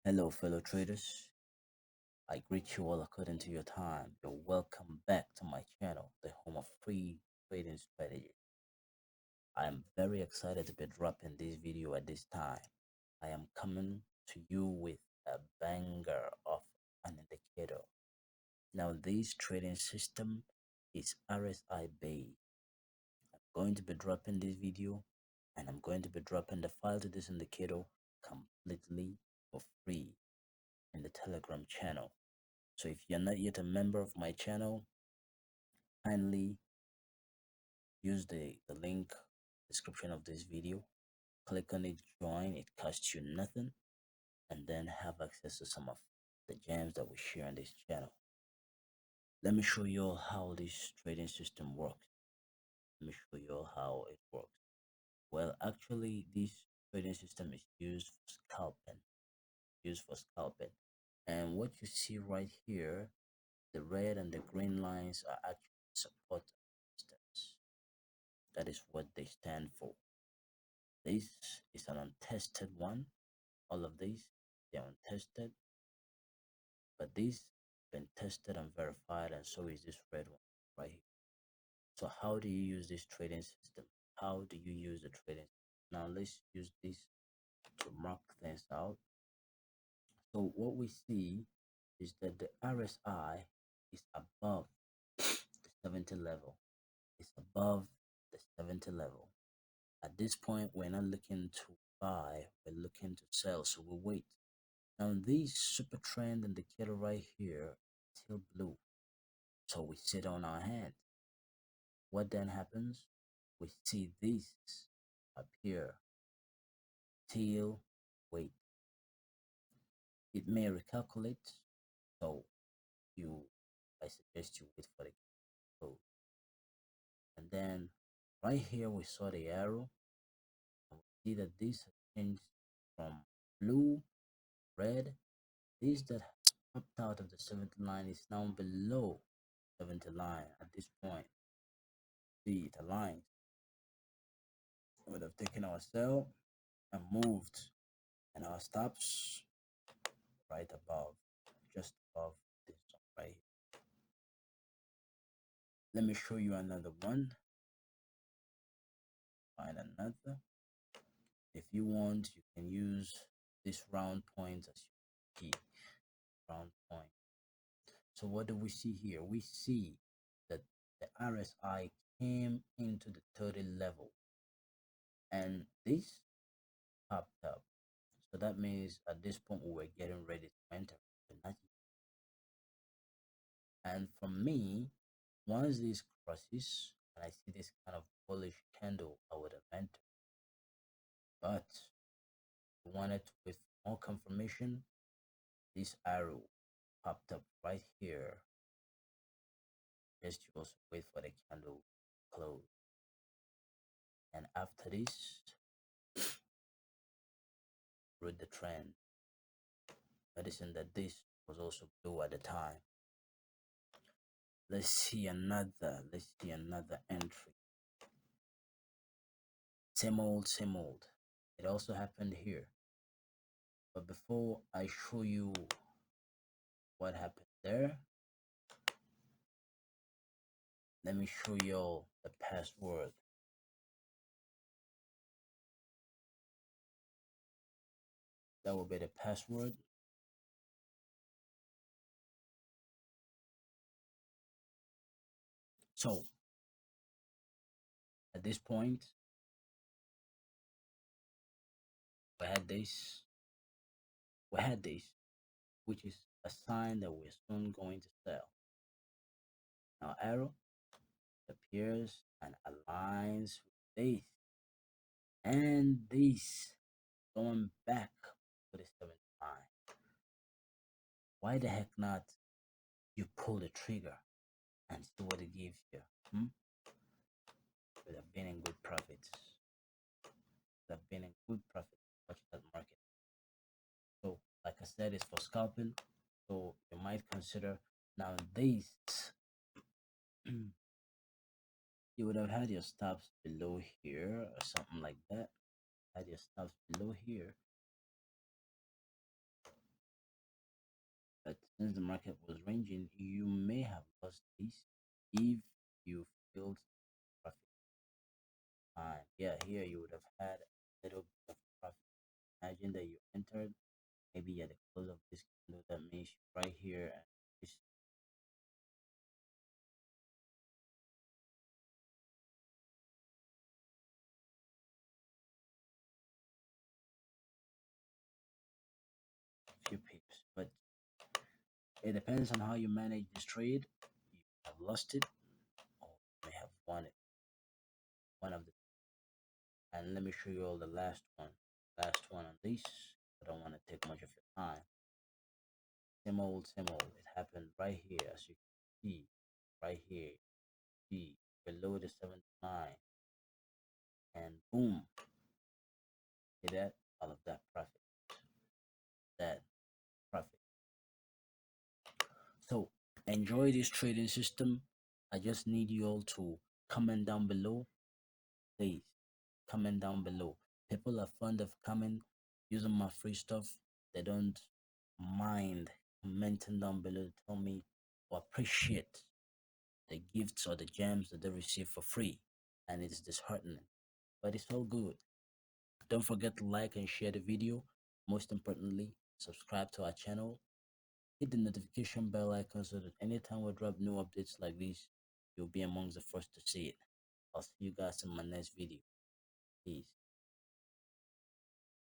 Hello, fellow traders. I greet you all according to your time. You're welcome back to my channel, the home of free trading strategy. I am very excited to be dropping this video at this time. I am coming to you with a banger of an indicator. Now, this trading system is RSI based. I'm going to be dropping this video and I'm going to be dropping the file to this indicator completely for free in the Telegram channel. So if you're not yet a member of my channel, kindly use the link description of this video. Click on it, join, it costs you nothing, and then have access to some of the gems that we share on this channel. Let me show you all how this trading system works. Let me show you all how it works. Well, actually, this trading system is used for scalping. And what you see right here, the red and the green lines are actually support systems. That is what they stand for. This is an untested one. All of these, they're untested, but these been tested and verified, and so is this red one right here. So how do you use this trading system? How do you use the trading system? Now let's use this to mark things out. So what we see is that the RSI is above the 70 level. It's above the 70 level. At this point, we're not looking to buy, we're looking to sell, so we wait. Now, this super trend indicator right here is still blue, so we sit on our hand. What then happens? We see this appear till wait. It may recalculate, so I suggest you wait for the close. And then right here we saw the arrow, and we see that this has changed from blue, red. This that has popped out of the 70 line is now below 70 line at this point. See, it aligns. We would have taken our sell and moved, and our stops right above, just above this one right here. Let me show you another one. Find another. If you want, you can use this round point as your key. Round point. So what do we see here? We see that the RSI came into the 30 level, and this popped up. So that means at this point we were getting ready to enter, but not yet. And for me, once this crosses and I see this kind of bullish candle, I would have entered. But we wanted with more confirmation, this arrow popped up right here. Just you also wait for the candle to close. And after this, read the trend. Noticing that this was also blue at the time. Let's see another entry. Same old, same old. It also happened here. But before I show you what happened there, let me show you all the password. That will be the password. So at this point, we had this, which is a sign that we're soon going to sell. Now arrow appears and aligns with this, and this going back to the 75. Why the heck not you pull the trigger and see what it gives you? Would have been in good profits. Would have been in good profit. Watch that market. So, like I said, it's for scalping. So you might consider now this. You would have had your stops below here or something like that. Had your stops below here. Since the market was ranging, you may have lost this if you failed profit. Yeah, here you would have had a little bit of profit. Imagine that you entered maybe at the close of this candle. That means right here at this few pips. But it depends on how you manage this trade. You have lost it or you may have won it. One of the, and let me show you all the last one. Last one on this. I don't want to take much of your time. Same old, same old. It happened right here, as you can see, right here. See below the 79, and boom, see that? All of that profit, that profit. So enjoy this trading system. I just need you all to comment down below, please. Comment down below. People are fond of coming using my free stuff. They don't mind commenting down below to tell me or appreciate the gifts or the gems that they receive for free. And it's disheartening. But it's all good. Don't forget to like and share the video. Most importantly, subscribe to our channel. Hit the notification bell icon so that anytime we drop new updates like this, you'll be amongst the first to see it. I'll see you guys in my next video. Peace.